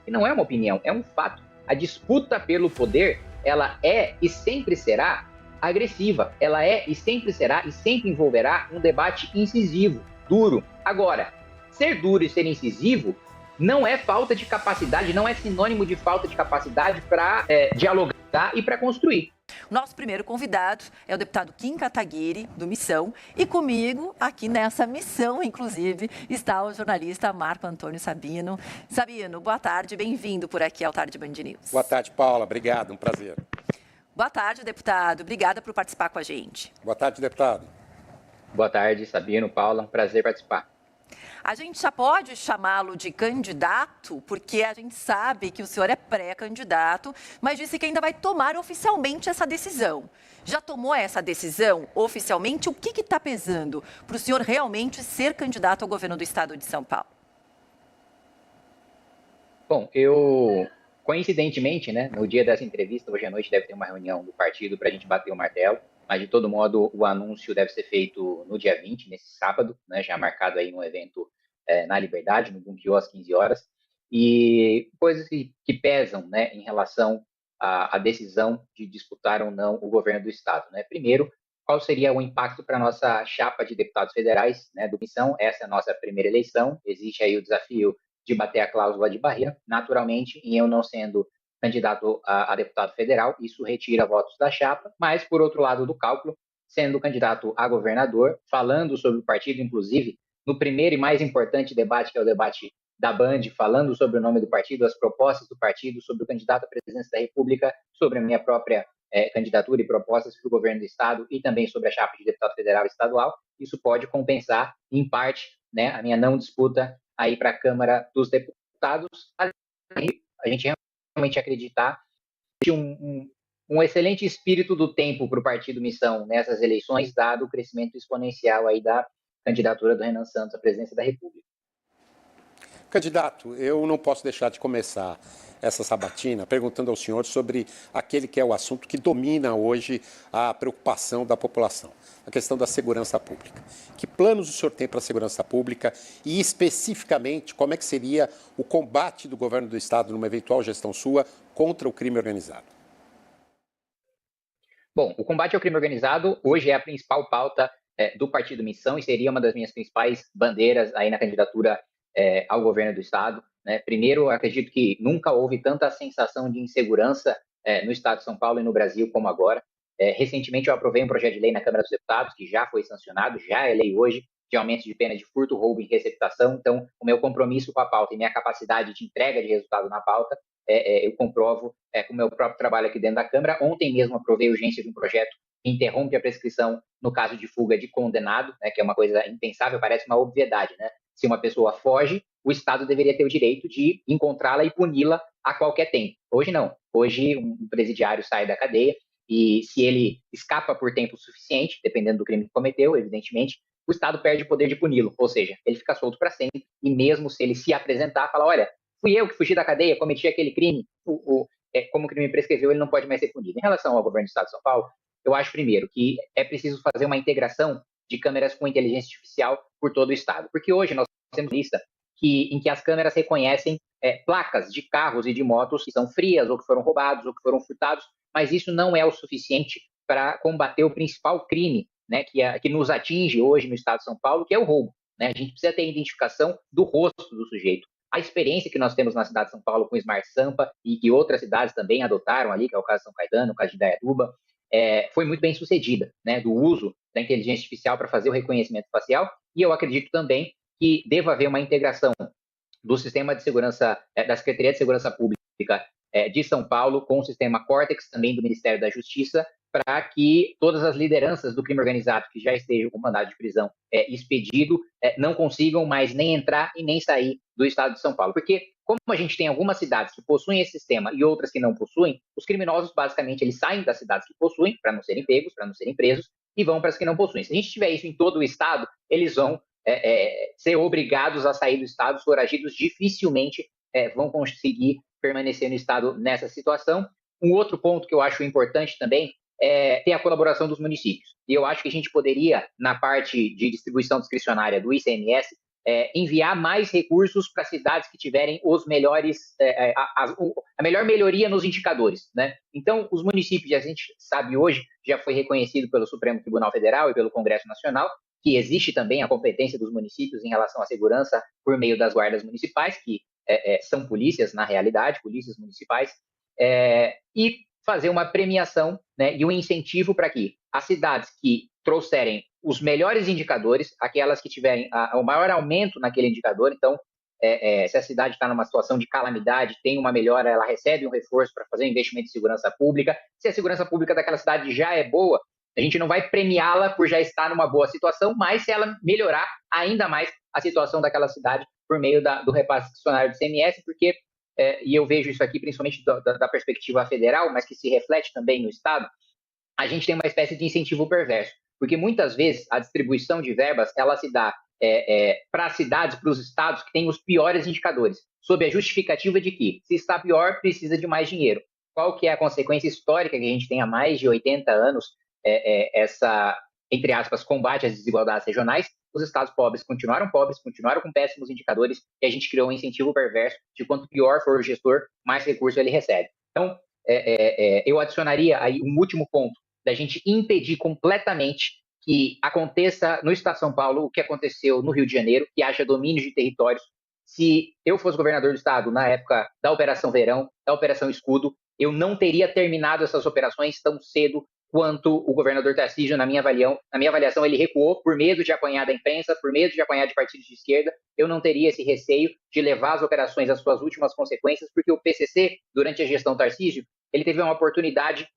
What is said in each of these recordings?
E não é uma opinião, é um fato. A disputa pelo poder, ela é e sempre será agressiva. Ela é e sempre será e sempre envolverá um debate incisivo, duro. Agora, ser duro e ser incisivo não é falta de capacidade, não é sinônimo de falta de capacidade para dialogar e para construir. Nosso primeiro convidado é o deputado Kim Kataguiri, do Missão, e comigo, aqui nessa missão, inclusive, está o jornalista Marco Antônio Sabino. Sabino, boa tarde, bem-vindo por aqui ao Tarde Band News. Boa tarde, Paula, obrigado, um prazer. Boa tarde, deputado, obrigada por participar com a gente. Boa tarde, deputado. Boa tarde, Sabino, Paula, um prazer participar. A gente já pode chamá-lo de candidato, porque a gente sabe que o senhor é pré-candidato, mas disse que ainda vai tomar oficialmente essa decisão. Já tomou essa decisão oficialmente? O que está pesando para o senhor realmente ser candidato ao governo do estado de São Paulo? Bom, eu, coincidentemente, né, no dia dessa entrevista, hoje à noite deve ter uma reunião do partido para a gente bater o martelo. Mas, de todo modo, o anúncio deve ser feito no dia 20, nesse sábado, né, já marcado aí um evento na Liberdade, no Bunkiô, às 15 horas. E coisas que pesam, né, em relação à decisão de disputar ou não o governo do Estado. Né? Primeiro, qual seria o impacto para a nossa chapa de deputados federais, né, do Missão? Essa é a nossa primeira eleição. Existe aí o desafio de bater a cláusula de barreira. Naturalmente, em eu não sendo candidato a deputado federal, isso retira votos da chapa, mas, por outro lado do cálculo, sendo candidato a governador, falando sobre o partido, inclusive, no primeiro e mais importante debate, que é o debate da Band, falando sobre o nome do partido, as propostas do partido, sobre o candidato à presidência da República, sobre a minha própria candidatura e propostas para o governo do Estado e também sobre a chapa de deputado federal e estadual, isso pode compensar, em parte, né, a minha não disputa aí para a Câmara dos Deputados. A gente realmente acreditar de um excelente espírito do tempo para o Partido Missão nessas eleições, dado o crescimento exponencial aí da candidatura do Renan Santos à presidência da República. Candidato, eu não posso deixar de começar essa sabatina perguntando ao senhor sobre aquele que é o assunto que domina hoje a preocupação da população, a questão da segurança pública. Que planos o senhor tem para a segurança pública e, especificamente, como é que seria o combate do governo do Estado numa eventual gestão sua contra o crime organizado? Bom, o combate ao crime organizado hoje é a principal pauta do Partido Missão e seria uma das minhas principais bandeiras aí na candidatura ao governo do Estado. Né? Primeiro, acredito que nunca houve tanta sensação de insegurança no Estado de São Paulo e no Brasil como agora. Recentemente, eu aprovei um projeto de lei na Câmara dos Deputados, que já foi sancionado, já é lei hoje, de aumento de pena de furto, roubo e receptação. Então, o meu compromisso com a pauta e minha capacidade de entrega de resultado na pauta, eu comprovo com o meu próprio trabalho aqui dentro da Câmara. Ontem mesmo aprovei a urgência de um projeto que interrompe a prescrição no caso de fuga de condenado, né, que é uma coisa impensável, parece uma obviedade, né? Se uma pessoa foge, o Estado deveria ter o direito de encontrá-la e puni-la a qualquer tempo. Hoje não. Hoje um presidiário sai da cadeia e se ele escapa por tempo suficiente, dependendo do crime que cometeu, evidentemente, o Estado perde o poder de puni-lo. Ou seja, ele fica solto para sempre e mesmo se ele se apresentar, falar, olha, fui eu que fugi da cadeia, cometi aquele crime, como o crime prescreveu, ele não pode mais ser punido. Em relação ao governo do Estado de São Paulo, eu acho, primeiro, que é preciso fazer uma integração de câmeras com inteligência artificial por todo o Estado. Porque hoje nós temos lista em que as câmeras reconhecem placas de carros e de motos que são frias, ou que foram roubados, ou que foram furtados, mas isso não é o suficiente para combater o principal crime, né, que nos atinge hoje no Estado de São Paulo, que é o roubo. Né? A gente precisa ter a identificação do rosto do sujeito. A experiência que nós temos na cidade de São Paulo com o Smart Sampa e que outras cidades também adotaram ali, que é o caso de São Caetano, o caso de Indaiatuba, foi muito bem sucedida, né, do uso da inteligência artificial para fazer o reconhecimento facial, e eu acredito também que deva haver uma integração do sistema de segurança, da Secretaria de Segurança Pública de São Paulo com o sistema Córtex, também do Ministério da Justiça, para que todas as lideranças do crime organizado que já estejam com mandado de prisão expedido não consigam mais nem entrar e nem sair do Estado de São Paulo. Porque, como a gente tem algumas cidades que possuem esse sistema e outras que não possuem, os criminosos, basicamente, eles saem das cidades que possuem, para não serem pegos, para não serem presos, e vão para as que não possuem. Se a gente tiver isso em todo o Estado, eles vão ser obrigados a sair do Estado, os foragidos dificilmente vão conseguir permanecer no Estado nessa situação. Um outro ponto que eu acho importante também ter a colaboração dos municípios. E eu acho que a gente poderia, na parte de distribuição discricionária do ICMS, enviar mais recursos para cidades que tiverem os melhores, a melhor melhoria nos indicadores, né? Então, os municípios, a gente sabe hoje, já foi reconhecido pelo Supremo Tribunal Federal e pelo Congresso Nacional, que existe também a competência dos municípios em relação à segurança por meio das guardas municipais, que são polícias, na realidade, polícias municipais, e fazer uma premiação, né, e um incentivo para que as cidades que trouxerem os melhores indicadores, aquelas que tiverem o maior aumento naquele indicador, então, se a cidade está numa situação de calamidade, tem uma melhora, ela recebe um reforço para fazer um investimento em segurança pública. Se a segurança pública daquela cidade já é boa, a gente não vai premiá-la por já estar numa boa situação, mas se ela melhorar ainda mais a situação daquela cidade por meio do repasse acionário do ICMS, porque, e eu vejo isso aqui principalmente da perspectiva federal, mas que se reflete também no Estado, a gente tem uma espécie de incentivo perverso, porque muitas vezes a distribuição de verbas, ela se dá para as cidades, para os estados que têm os piores indicadores, sob a justificativa de que, se está pior, precisa de mais dinheiro. Qual que é a consequência histórica que a gente tem há mais de 80 anos, essa, entre aspas, combate às desigualdades regionais? Os estados pobres, continuaram com péssimos indicadores, e a gente criou um incentivo perverso de quanto pior for o gestor, mais recurso ele recebe. Então, eu adicionaria aí um último ponto, da gente impedir completamente que aconteça no Estado de São Paulo o que aconteceu no Rio de Janeiro, que haja domínio de territórios. Se eu fosse governador do Estado na época da Operação Verão, da Operação Escudo, eu não teria terminado essas operações tão cedo quanto o governador Tarcísio, na minha avaliação, ele recuou por medo de apanhar da imprensa, por medo de apanhar de partidos de esquerda. Eu não teria esse receio de levar as operações às suas últimas consequências, porque o PCC, durante a gestão Tarcísio, ele teve uma oportunidade,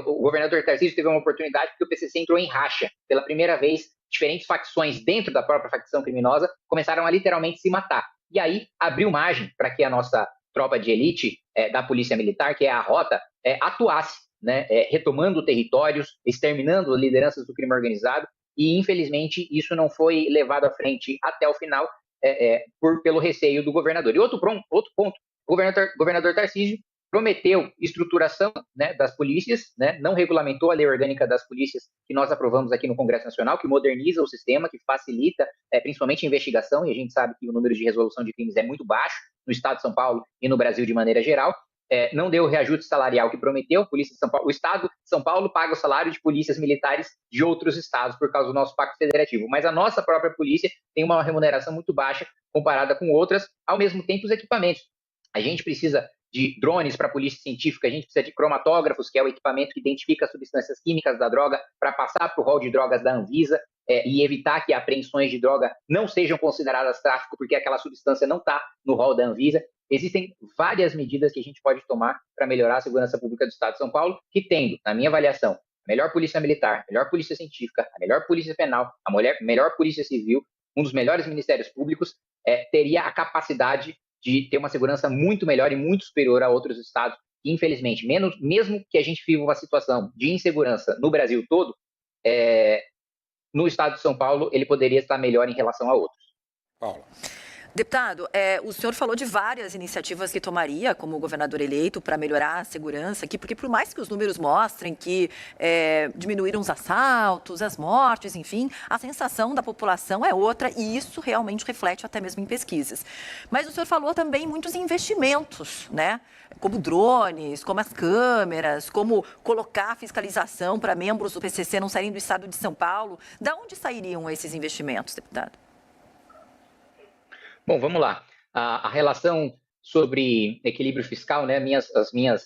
o governador Tarcísio teve uma oportunidade porque o PCC entrou em racha. Pela primeira vez, diferentes facções dentro da própria facção criminosa começaram a literalmente se matar. E aí abriu margem para que a nossa tropa de elite da Polícia Militar, que é a Rota, atuasse, né, retomando territórios, exterminando lideranças do crime organizado, e infelizmente isso não foi levado à frente até o final pelo receio do governador. E outro ponto, o governador Tarcísio prometeu estruturação, né, das polícias, né, não regulamentou a lei orgânica das polícias que nós aprovamos aqui no Congresso Nacional, que moderniza o sistema, que facilita principalmente a investigação, e a gente sabe que o número de resolução de crimes é muito baixo no Estado de São Paulo e no Brasil de maneira geral. Não deu o reajuste salarial que prometeu. Polícia de São Paulo, o Estado de São Paulo paga o salário de polícias militares de outros estados por causa do nosso pacto federativo, mas a nossa própria polícia tem uma remuneração muito baixa comparada com outras, ao mesmo tempo os equipamentos. A gente precisa de drones para a polícia científica, a gente precisa de cromatógrafos, que é o equipamento que identifica as substâncias químicas da droga, para passar para o rol de drogas da Anvisa e evitar que apreensões de droga não sejam consideradas tráfico, porque aquela substância não está no rol da Anvisa. Existem várias medidas que a gente pode tomar para melhorar a segurança pública do Estado de São Paulo, que tendo, na minha avaliação, a melhor polícia militar, a melhor polícia científica, a melhor polícia penal, a melhor polícia civil, um dos melhores ministérios públicos, teria a capacidade de ter uma segurança muito melhor e muito superior a outros estados. E, infelizmente, mesmo que a gente viva uma situação de insegurança no Brasil todo, no Estado de São Paulo ele poderia estar melhor em relação a outros. Paula. Deputado, o senhor falou de várias iniciativas que tomaria como governador eleito para melhorar a segurança aqui, porque por mais que os números mostrem que diminuíram os assaltos, as mortes, enfim, a sensação da população é outra e isso realmente reflete até mesmo em pesquisas. Mas o senhor falou também em muitos investimentos, né? Como drones, como as câmeras, como colocar fiscalização para membros do PCC não saírem do estado de São Paulo. Da onde sairiam esses investimentos, deputado? Bom, vamos lá. A relação sobre equilíbrio fiscal, né?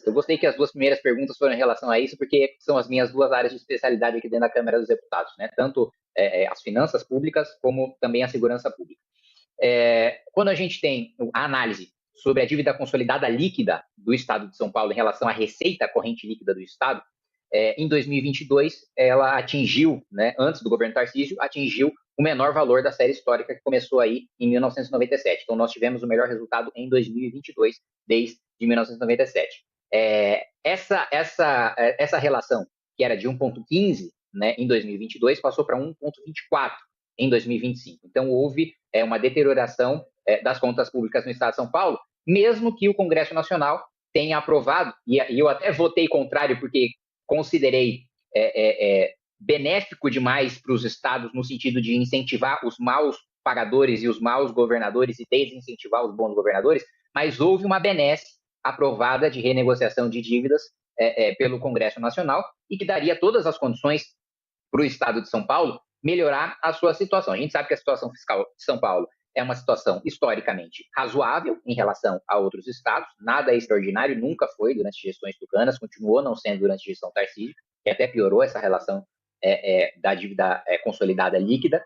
Eu gostei que as duas primeiras perguntas foram em relação a isso, porque são as minhas duas áreas de especialidade aqui dentro da Câmara dos Deputados, né? Tanto as finanças públicas como também a segurança pública. Quando a gente tem a análise sobre a dívida consolidada líquida do Estado de São Paulo em relação à receita corrente líquida do Estado, em 2022 ela atingiu, né, antes do governo Tarcísio, atingiu o menor valor da série histórica que começou aí em 1997. Então, nós tivemos o melhor resultado em 2022, desde 1997. Essa relação, que era de 1,15, né, em 2022, passou para 1,24 em 2025. Então, houve uma deterioração das contas públicas no Estado de São Paulo, mesmo que o Congresso Nacional tenha aprovado, e eu até votei contrário, porque considerei benéfico demais para os estados no sentido de incentivar os maus pagadores e os maus governadores e desincentivar os bons governadores, mas houve uma benesse aprovada de renegociação de dívidas pelo Congresso Nacional e que daria todas as condições para o Estado de São Paulo melhorar a sua situação. A gente sabe que a situação fiscal de São Paulo é uma situação historicamente razoável em relação a outros estados, nada extraordinário, nunca foi durante gestões tucanas, continuou não sendo durante a gestão Tarcísio, que até piorou essa relação da dívida consolidada líquida,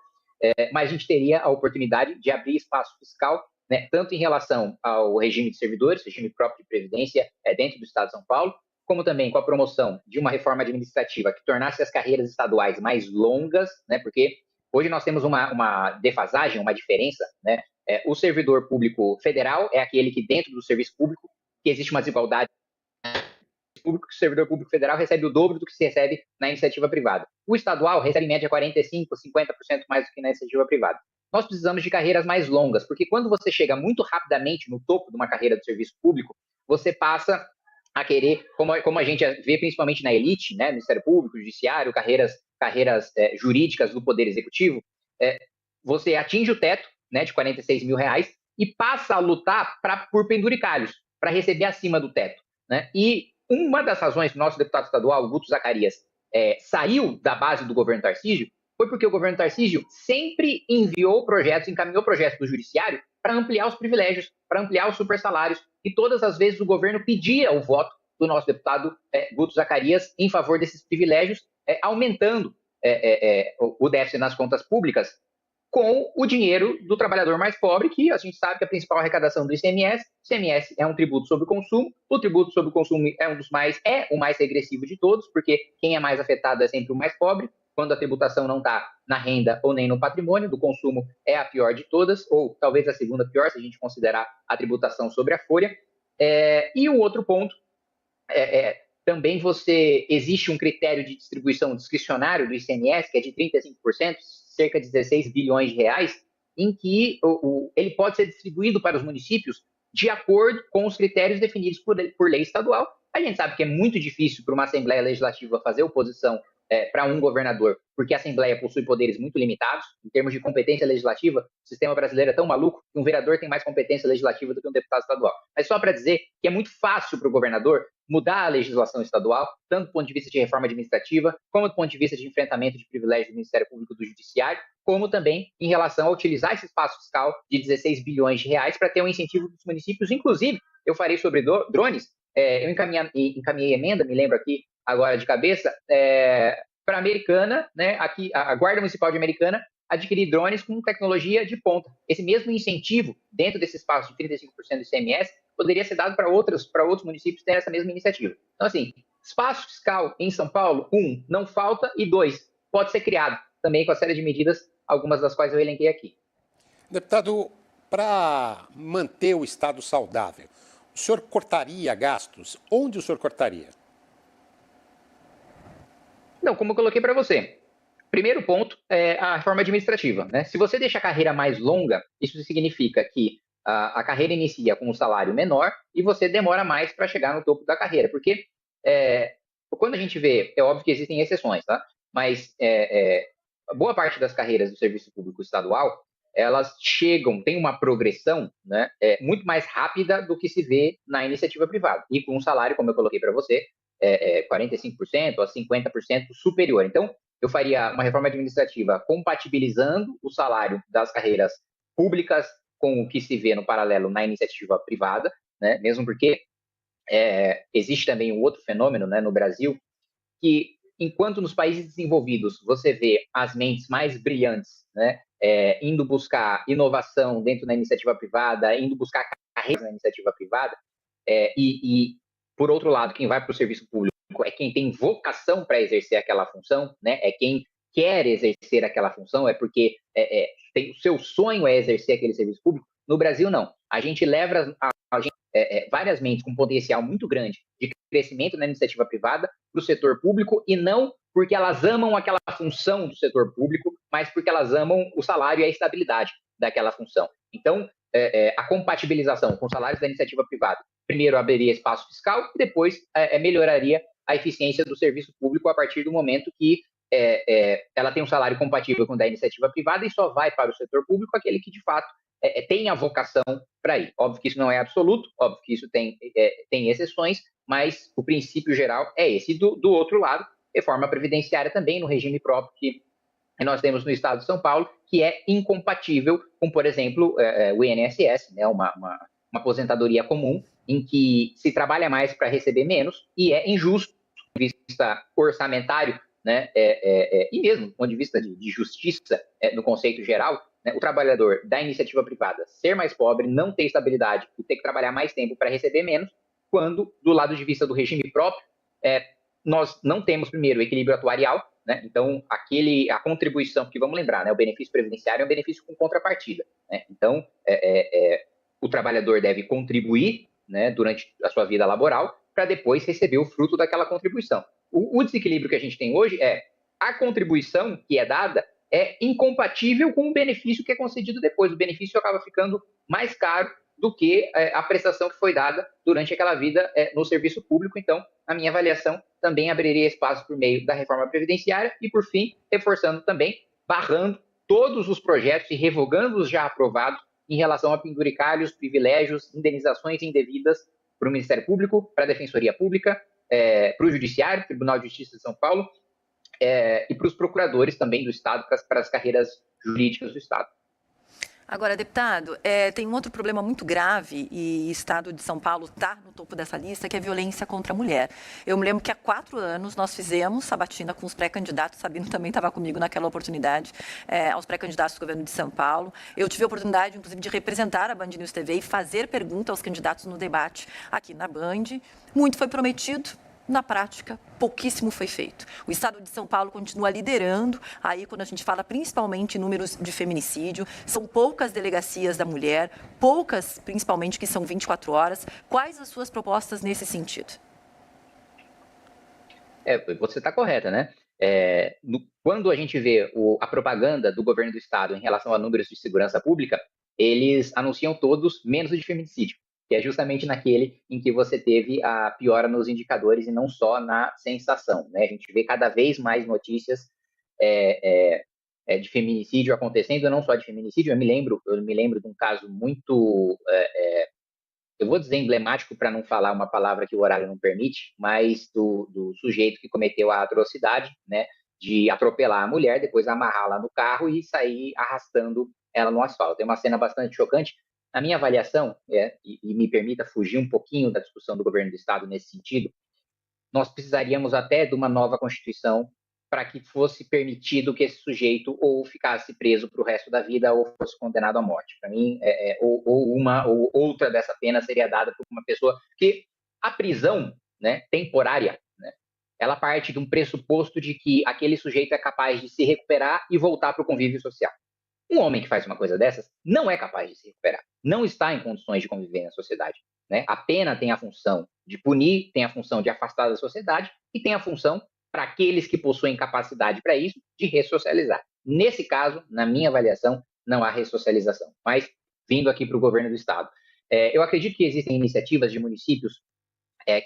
mas a gente teria a oportunidade de abrir espaço fiscal, né, tanto em relação ao regime de servidores, regime próprio de previdência dentro do estado de São Paulo, como também com a promoção de uma reforma administrativa que tornasse as carreiras estaduais mais longas, né, porque hoje nós temos uma defasagem, uma diferença, né? O servidor público federal é aquele que, dentro do serviço público, que existe uma desigualdade público, que o servidor público federal recebe o dobro do que se recebe na iniciativa privada. O estadual recebe, em média, 45%, 50% mais do que na iniciativa privada. Nós precisamos de carreiras mais longas, porque quando você chega muito rapidamente no topo de uma carreira do serviço público, você passa a querer, como a gente vê principalmente na elite, né, Ministério Público, Judiciário, carreiras jurídicas do Poder Executivo, você atinge o teto, né, de R$46 mil e passa a lutar por penduricalhos, para receber acima do teto, né? E uma das razões que o nosso deputado estadual, Guto Zacarias, saiu da base do governo Tarcísio foi porque o governo Tarcísio sempre encaminhou projetos do judiciário para ampliar os privilégios, para ampliar os supersalários, e todas as vezes o governo pedia o voto do nosso deputado Guto Zacarias em favor desses privilégios, aumentando o déficit nas contas públicas com o dinheiro do trabalhador mais pobre, que a gente sabe que a principal arrecadação do ICMS, o ICMS é um tributo sobre o consumo, o tributo sobre o consumo é o mais regressivo de todos, porque quem é mais afetado é sempre o mais pobre, quando a tributação não está na renda ou nem no patrimônio, do consumo é a pior de todas, ou talvez a segunda pior, se a gente considerar a tributação sobre a folha. E um outro ponto, também existe um critério de distribuição discricionário do ICMS, que é de 35%, cerca de 16 bilhões de reais, em que ele pode ser distribuído para os municípios de acordo com os critérios definidos por lei estadual. A gente sabe que é muito difícil para uma Assembleia Legislativa fazer oposição para um governador, porque a Assembleia possui poderes muito limitados. Em termos de competência legislativa, o sistema brasileiro é tão maluco que um vereador tem mais competência legislativa do que um deputado estadual. Mas só para dizer que é muito fácil para o governador mudar a legislação estadual, tanto do ponto de vista de reforma administrativa, como do ponto de vista de enfrentamento de privilégios do Ministério Público e do Judiciário, como também em relação a utilizar esse espaço fiscal de 16 bilhões de reais para ter um incentivo dos municípios. Inclusive, eu farei sobre drones, eu encaminhei emenda, me lembro aqui agora de cabeça, para a Americana, né, aqui, a Guarda Municipal de Americana, adquirir drones com tecnologia de ponta. Esse mesmo incentivo, dentro desse espaço de 35% do ICMS, poderia ser dado para outros municípios terem essa mesma iniciativa. Então, assim, espaço fiscal em São Paulo, não falta, e 2, pode ser criado, também com a série de medidas, algumas das quais eu elenquei aqui. Deputado, para manter o Estado saudável, o senhor cortaria gastos? Onde o senhor cortaria? Não, como eu coloquei para você. Primeiro ponto é a reforma administrativa, né? Se você deixa a carreira mais longa, isso significa que a carreira inicia com um salário menor e você demora mais para chegar no topo da carreira, porque quando a gente vê, é óbvio que existem exceções, tá? Mas boa parte das carreiras do serviço público estadual, elas tem uma progressão, né, muito mais rápida do que se vê na iniciativa privada, e com um salário, como eu coloquei para você, 45% a 50% superior. Então, eu faria uma reforma administrativa compatibilizando o salário das carreiras públicas com o que se vê no paralelo na iniciativa privada, né? Mesmo porque existe também um outro fenômeno, né, no Brasil, que enquanto nos países desenvolvidos você vê as mentes mais brilhantes, né, indo buscar inovação dentro da iniciativa privada, indo buscar carreiras na iniciativa privada, e por outro lado, quem vai para o serviço público é quem tem vocação para exercer aquela função, né? É quem quer exercer aquela função, é porque o seu sonho é exercer aquele serviço público. No Brasil, não. A gente leva várias mentes com potencial muito grande de crescimento na iniciativa privada para o setor público, e não porque elas amam aquela função do setor público, mas porque elas amam o salário e a estabilidade daquela função. Então, a compatibilização com os salários da iniciativa privada, primeiro abriria espaço fiscal e depois melhoraria a eficiência do serviço público a partir do momento que ela tem um salário compatível com o da iniciativa privada e só vai para o setor público aquele que, de fato, tem a vocação para ir. Óbvio que isso não é absoluto, óbvio que isso tem exceções, mas o princípio geral é esse. Do outro lado, reforma previdenciária também no regime próprio que nós temos no estado de São Paulo, que é incompatível com, por exemplo, o INSS, né, uma aposentadoria comum, em que se trabalha mais para receber menos, e é injusto, do ponto de vista orçamentário, né, e mesmo do ponto de vista de justiça, no conceito geral, né, o trabalhador da iniciativa privada ser mais pobre, não ter estabilidade e ter que trabalhar mais tempo para receber menos, quando, do lado de vista do regime próprio, nós não temos, primeiro, o equilíbrio atuarial, né? Então, a contribuição, porque vamos lembrar, né, o benefício previdenciário é um benefício com contrapartida, né? Então, o trabalhador deve contribuir, né, durante a sua vida laboral para depois receber o fruto daquela contribuição. O desequilíbrio que a gente tem hoje a contribuição que é dada é incompatível com o benefício que é concedido depois. O benefício acaba ficando mais caro do que a prestação que foi dada durante aquela vida no serviço público. Então, a minha avaliação também abriria espaço por meio da reforma previdenciária e, por fim, reforçando também, barrando todos os projetos e revogando os já aprovados em relação a penduricalhos, privilégios, indenizações indevidas para o Ministério Público, para a Defensoria Pública, para o Judiciário, Tribunal de Justiça de São Paulo, e para os procuradores também do Estado, para as carreiras jurídicas do Estado. Agora, deputado, tem um outro problema muito grave e o Estado de São Paulo está no topo dessa lista, que é a violência contra a mulher. Eu me lembro que há 4 anos nós fizemos sabatina com os pré-candidatos, Sabino também estava comigo naquela oportunidade, aos pré-candidatos do governo de São Paulo. Eu tive a oportunidade, inclusive, de representar a Band News TV e fazer pergunta aos candidatos no debate aqui na Band. Muito foi prometido. Na prática, pouquíssimo foi feito. O Estado de São Paulo continua liderando, aí quando a gente fala principalmente em números de feminicídio, são poucas delegacias da mulher, poucas principalmente que são 24 horas. Quais as suas propostas nesse sentido? Você está correta, né? Quando a gente vê a propaganda do governo do Estado em relação a números de segurança pública, eles anunciam todos menos o de feminicídio, que é justamente naquele em que você teve a piora nos indicadores e não só na sensação, né? A gente vê cada vez mais notícias de feminicídio acontecendo, não só de feminicídio. Eu me lembro de um caso muito, eu vou dizer emblemático para não falar uma palavra que o horário não permite, mas do sujeito que cometeu a atrocidade, né, de atropelar a mulher, depois amarrá-la no carro e sair arrastando ela no asfalto. É uma cena bastante chocante. A minha avaliação, e me permita fugir um pouquinho da discussão do governo do Estado nesse sentido, nós precisaríamos até de uma nova Constituição para que fosse permitido que esse sujeito ou ficasse preso para o resto da vida ou fosse condenado à morte. Para mim, ou uma ou outra dessa pena seria dada por uma pessoa que a prisão, né, temporária, né, ela parte de um pressuposto de que aquele sujeito é capaz de se recuperar e voltar para o convívio social. Um homem que faz uma coisa dessas não é capaz de se recuperar, não está em condições de conviver na sociedade, né? A pena tem a função de punir, tem a função de afastar da sociedade e tem a função, para aqueles que possuem capacidade para isso, de ressocializar. Nesse caso, na minha avaliação, não há ressocialização. Mas, vindo aqui para o governo do Estado, eu acredito que existem iniciativas de municípios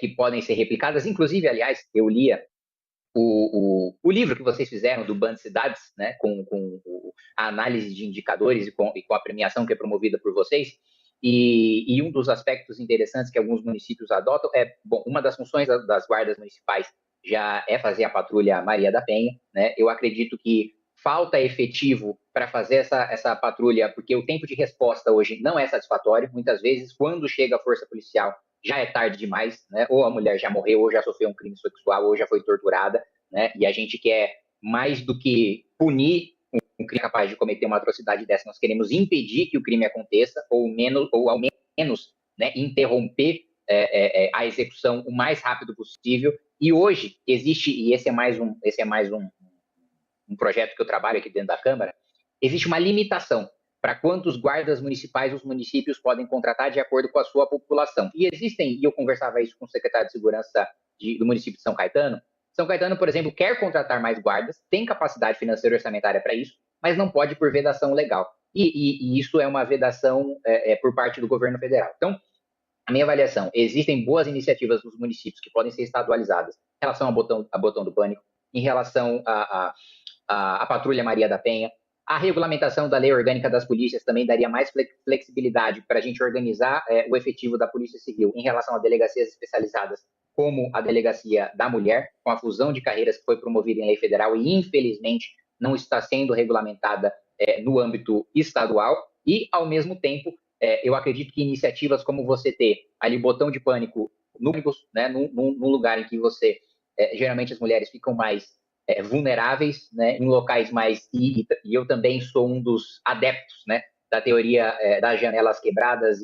que podem ser replicadas. Inclusive, aliás, eu lia o livro que vocês fizeram do Band Cidades, né, com a análise de indicadores e com a premiação que é promovida por vocês, e um dos aspectos interessantes que alguns municípios adotam uma das funções das guardas municipais já é fazer a patrulha Maria da Penha, né? Eu acredito que falta efetivo para fazer essa patrulha, porque o tempo de resposta hoje não é satisfatório. Muitas vezes, quando chega a força policial, já é tarde demais, né? Ou a mulher já morreu, ou já sofreu um crime sexual, ou já foi torturada, né? E a gente quer, mais do que punir um crime capaz de cometer uma atrocidade dessa, nós queremos impedir que o crime aconteça, ou ao menos, né, interromper a execução o mais rápido possível. E hoje existe, e esse é mais um projeto que eu trabalho aqui dentro da Câmara, existe uma limitação para quantos guardas municipais os municípios podem contratar de acordo com a sua população. E eu conversava isso com o secretário de Segurança do município de São Caetano. São Caetano, por exemplo, quer contratar mais guardas, tem capacidade financeira e orçamentária para isso, mas não pode por vedação legal. E isso é uma vedação por parte do governo federal. Então, a minha avaliação, existem boas iniciativas nos municípios que podem ser estadualizadas em relação a botão do pânico, em relação à Patrulha Maria da Penha. A regulamentação da lei orgânica das polícias também daria mais flexibilidade para a gente organizar o efetivo da Polícia Civil em relação a delegacias especializadas, como a Delegacia da Mulher, com a fusão de carreiras que foi promovida em lei federal e, infelizmente, não está sendo regulamentada no âmbito estadual. E, ao mesmo tempo, eu acredito que iniciativas como você ter ali botão de pânico no ônibus, né, num lugar em que você, geralmente as mulheres ficam mais vulneráveis, né, em locais mais... E eu também sou um dos adeptos, né, da teoria das janelas quebradas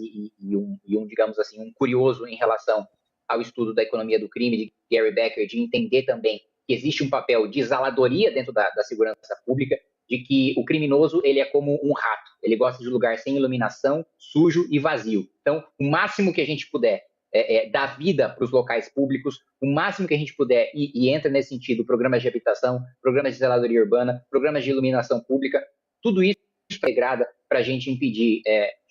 digamos assim, um curioso em relação ao estudo da economia do crime de Gary Becker, de entender também que existe um papel de zeladoria dentro da segurança pública, de que o criminoso ele é como um rato, ele gosta de lugar sem iluminação, sujo e vazio. Então, o máximo que a gente puder dar vida para os locais públicos, o máximo que a gente puder, e entra nesse sentido, programas de habitação, programas de zeladoria urbana, programas de iluminação pública, tudo isso é integrado para a gente impedir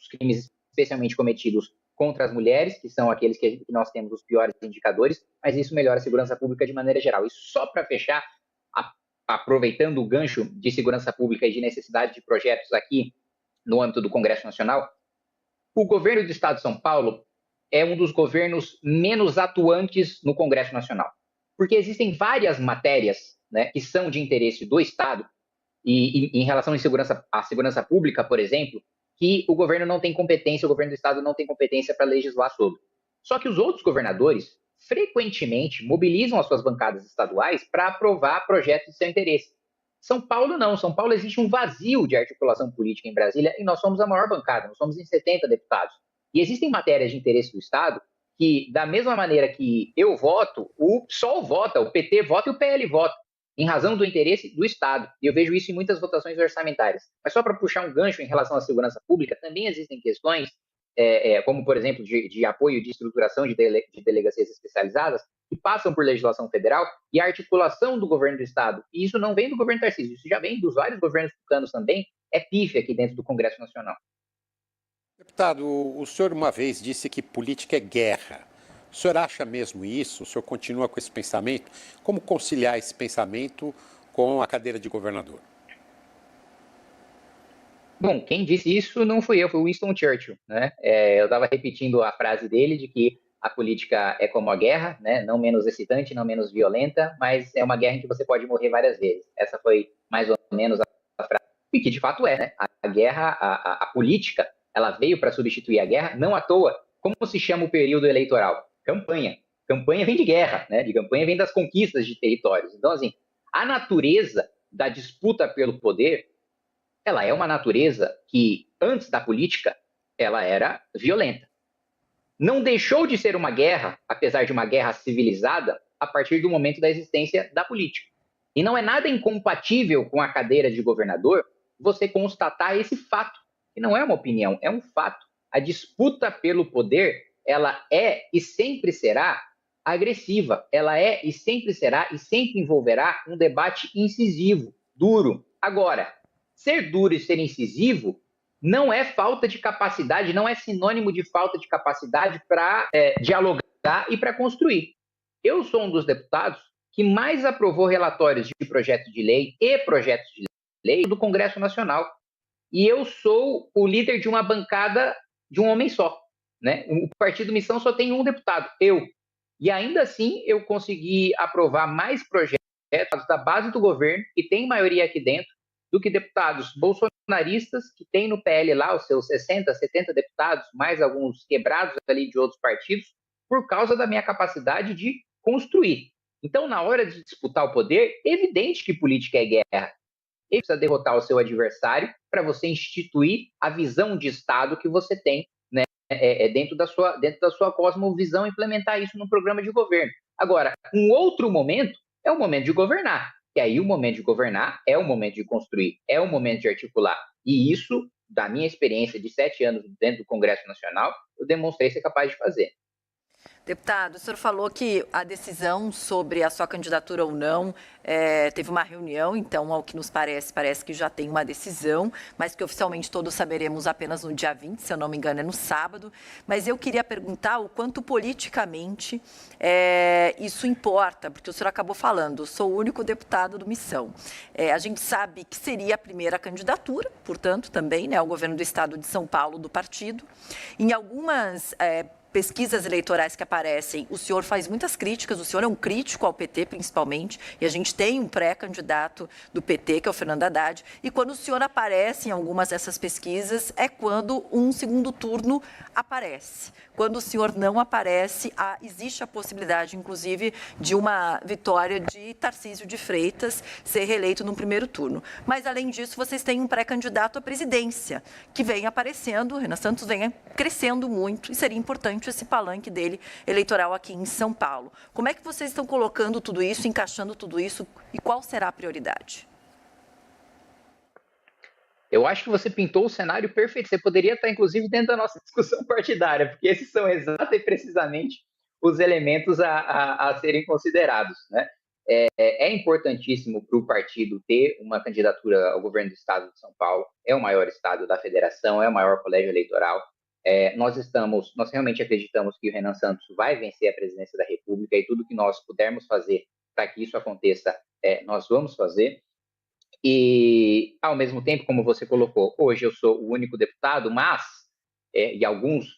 os crimes especialmente cometidos contra as mulheres, que são aqueles que nós temos os piores indicadores, mas isso melhora a segurança pública de maneira geral. E só para fechar, aproveitando o gancho de segurança pública e de necessidade de projetos aqui no âmbito do Congresso Nacional, o governo do Estado de São Paulo é um dos governos menos atuantes no Congresso Nacional, porque existem várias matérias, né, que são de interesse do Estado, e em relação à segurança pública, por exemplo, que o governo não tem competência, o governo do Estado não tem competência para legislar sobre. Só que os outros governadores frequentemente mobilizam as suas bancadas estaduais para aprovar projetos de seu interesse. São Paulo não. São Paulo existe um vazio de articulação política em Brasília e nós somos a maior bancada, nós somos em 70 deputados. E existem matérias de interesse do Estado que, da mesma maneira que eu voto, o PSOL vota, o PT vota e o PL vota, em razão do interesse do Estado. E eu vejo isso em muitas votações orçamentárias. Mas só para puxar um gancho em relação à segurança pública, também existem questões, como, por exemplo, de apoio de estruturação de delegacias especializadas, que passam por legislação federal e a articulação do governo do Estado. E isso não vem do governo Tarcísio, isso já vem dos vários governos tucanos também, é pífia aqui dentro do Congresso Nacional. Deputado, o senhor uma vez disse que política é guerra. O senhor acha mesmo isso? O senhor continua com esse pensamento? Como conciliar esse pensamento com a cadeira de governador? Bom, quem disse isso não fui eu, foi Winston Churchill, né? Eu estava repetindo a frase dele de que a política é como a guerra, né? Não menos excitante, não menos violenta, mas é uma guerra em que você pode morrer várias vezes. Essa foi mais ou menos a frase. E que de fato é, né? A guerra, a política, ela veio para substituir a guerra, não à toa. Como se chama o período eleitoral? Campanha. Campanha vem de guerra, né? De campanha vem das conquistas de territórios. Então, assim, a natureza da disputa pelo poder, ela é uma natureza que, antes da política, ela era violenta. Não deixou de ser uma guerra, apesar de uma guerra civilizada, a partir do momento da existência da política. E não é nada incompatível com a cadeira de governador você constatar esse fato, que não é uma opinião, é um fato. A disputa pelo poder, ela é e sempre será agressiva. Ela é e sempre será e sempre envolverá um debate incisivo, duro. Agora, ser duro e ser incisivo não é falta de capacidade, não é sinônimo de falta de capacidade para dialogar e para construir. Eu sou um dos deputados que mais aprovou relatórios de projeto de lei e projetos de lei do Congresso Nacional. E eu sou o líder de uma bancada de um homem só, né? O Partido Missão só tem um deputado, eu. E ainda assim eu consegui aprovar mais projetos da base do governo, que tem maioria aqui dentro, do que deputados bolsonaristas, que tem no PL lá os seus 60, 70 deputados, mais alguns quebrados ali de outros partidos, por causa da minha capacidade de construir. Então, na hora de disputar o poder, é evidente que política é guerra. Ele precisa derrotar o seu adversário para você instituir a visão de Estado que você tem, né, dentro da sua cosmovisão, implementar isso no programa de governo. Agora, um outro momento é o momento de governar. E aí o momento de governar é o momento de construir, é o momento de articular. E isso, da minha experiência de 7 anos dentro do Congresso Nacional, eu demonstrei ser capaz de fazer. Deputado, o senhor falou que a decisão sobre a sua candidatura ou não teve uma reunião, então, ao que nos parece que já tem uma decisão, mas que oficialmente todos saberemos apenas no dia 20, se eu não me engano, é no sábado. Mas eu queria perguntar o quanto politicamente isso importa, porque o senhor acabou falando, sou o único deputado do Missão. A gente sabe que seria a primeira candidatura, portanto, também, né, ao governo do estado de São Paulo, do partido. Em algumas pesquisas eleitorais que aparecem, o senhor faz muitas críticas, o senhor é um crítico ao PT, principalmente, e a gente tem um pré-candidato do PT, que é o Fernando Haddad, e quando o senhor aparece em algumas dessas pesquisas, é quando um segundo turno aparece. Quando o senhor não aparece, existe a possibilidade, inclusive, de uma vitória de Tarcísio de Freitas ser reeleito no primeiro turno. Mas, além disso, vocês têm um pré-candidato à presidência, que vem aparecendo, o Renan Santos vem crescendo muito, e seria importante esse palanque dele eleitoral aqui em São Paulo. Como é que vocês estão colocando tudo isso, encaixando tudo isso, e qual será a prioridade? Eu acho que você pintou o cenário perfeito. Você poderia estar, inclusive, dentro da nossa discussão partidária, porque esses são exata e precisamente os elementos a serem considerados, né? É importantíssimo para o partido ter uma candidatura ao governo do estado de São Paulo. É o maior estado da federação, é o maior colégio eleitoral. Nós realmente acreditamos que o Renan Santos vai vencer a presidência da República e tudo que nós pudermos fazer para que isso aconteça, nós vamos fazer. E, ao mesmo tempo, como você colocou, hoje eu sou o único deputado, mas, e alguns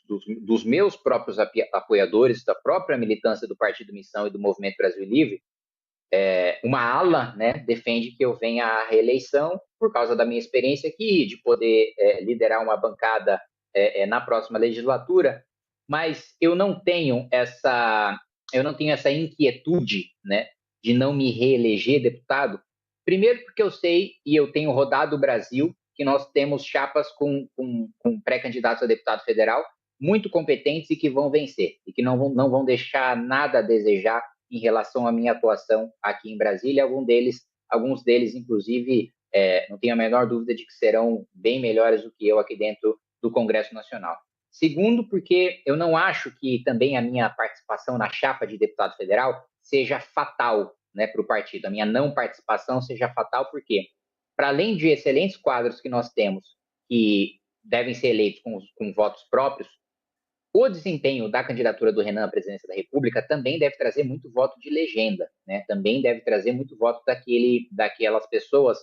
dos meus próprios apoiadores, da própria militância do Partido Missão e do Movimento Brasil Livre, uma ala, né, defende que eu venha à reeleição por causa da minha experiência aqui, de poder liderar uma bancada na próxima legislatura, mas eu não tenho essa inquietude, né, de não me reeleger deputado. Primeiro porque eu sei, e eu tenho rodado o Brasil, que nós temos chapas com pré-candidatos a deputado federal muito competentes e que vão vencer, e que não vão deixar nada a desejar em relação à minha atuação aqui em Brasília. Alguns deles, inclusive, não tenho a menor dúvida de que serão bem melhores do que eu aqui dentro do Congresso Nacional. Segundo, porque eu não acho que também a minha participação na chapa de deputado federal seja fatal, né, para o partido. A minha não participação seja fatal porque, para além de excelentes quadros que nós temos, que devem ser eleitos com votos próprios, o desempenho da candidatura do Renan à presidência da República também deve trazer muito voto de legenda, né? Também deve trazer muito voto daquelas pessoas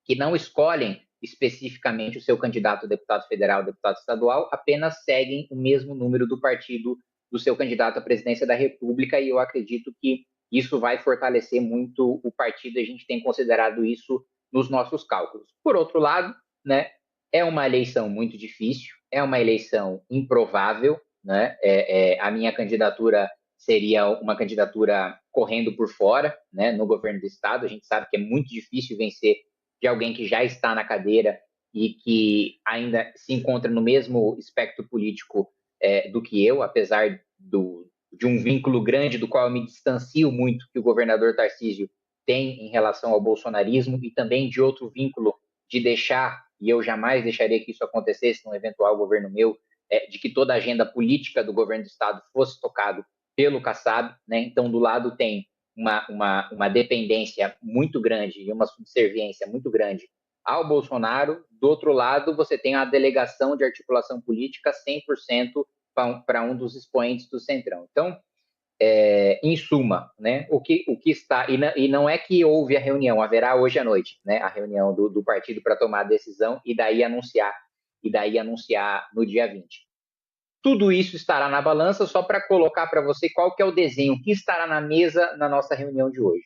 que não escolhem especificamente o seu candidato a deputado federal, deputado estadual, apenas seguem o mesmo número do partido do seu candidato à presidência da República, e eu acredito que isso vai fortalecer muito o partido, a gente tem considerado isso nos nossos cálculos. Por outro lado, né, é uma eleição muito difícil, é uma eleição improvável, né? A minha candidatura seria uma candidatura correndo por fora, né, no governo do estado. A gente sabe que é muito difícil vencer de alguém que já está na cadeira e que ainda se encontra no mesmo espectro político do que eu, apesar de um vínculo grande do qual eu me distancio muito que o governador Tarcísio tem em relação ao bolsonarismo, e também de outro vínculo de deixar, e eu jamais deixaria que isso acontecesse num eventual governo meu, de que toda a agenda política do governo do estado fosse tocado pelo Kassab, né? Então, do lado tem uma dependência muito grande e uma subserviência muito grande ao Bolsonaro. Do outro lado, você tem a delegação de articulação política 100% para um dos expoentes do Centrão. Então, em suma, né, o que está... E não é que houve a reunião, haverá hoje à noite, né, a reunião do partido para tomar a decisão e daí anunciar no dia 20. Tudo isso estará na balança, só para colocar para você qual que é o desenho que estará na mesa na nossa reunião de hoje.